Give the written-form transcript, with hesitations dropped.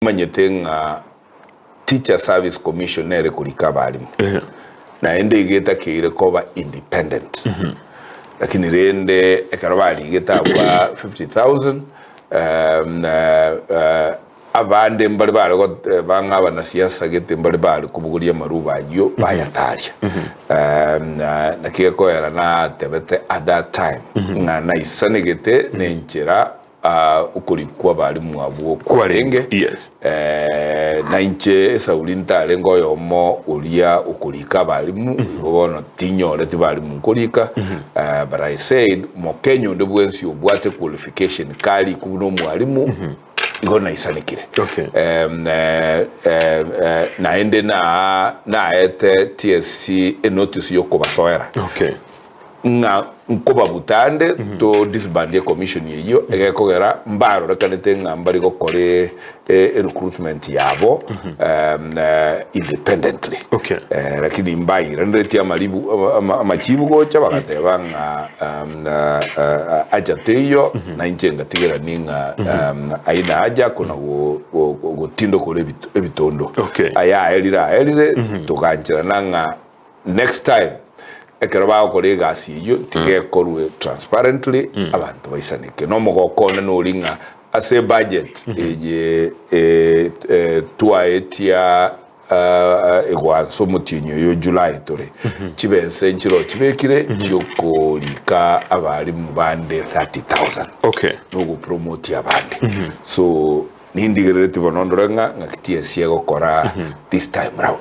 nimanyete nga Teacher Service Commission ere kulika abalimu na ende igeta kire koba independent lakini rende ekarabali igeta abwa 50,000 abande mbali bali banga abanasiasa gete mbali bali kubugulia maruba yo bayatalia na kiko era na tebete at that time na isane gete nenchera ukulikuwa bali mwabuo kwarenge na inche saulinta lengo yomo ulia ukulika bali mu bono tinyore ti bali mu kulika but I said mokenyo ndebwensi obwate qualification kali kuno mwalimu igona isanikire naende na ete TSC notice yoko basoera nga nkoba butande to disbandie commission yeyo egekogera mbaro rekanete nga mbari gokore recruitment yabo independently lakini mbai rendeti amalibu amachibu gocha bagateba nga ajateyo na injenga tigera ninga aina aja kuna gotindo kole ebitondo aya elire tukanjira nanga next time ekeraba kolega asiyo tikekorwe transparently abantu baisanike no mogokona no linga ase budget eje tuaetia egwanso mutinyo yo July tole chibense nchiro chibekire chyokolika abali mu bande 30,000 no go promote abande so nindigere tibonondorenga ngakitiye siego kora this time round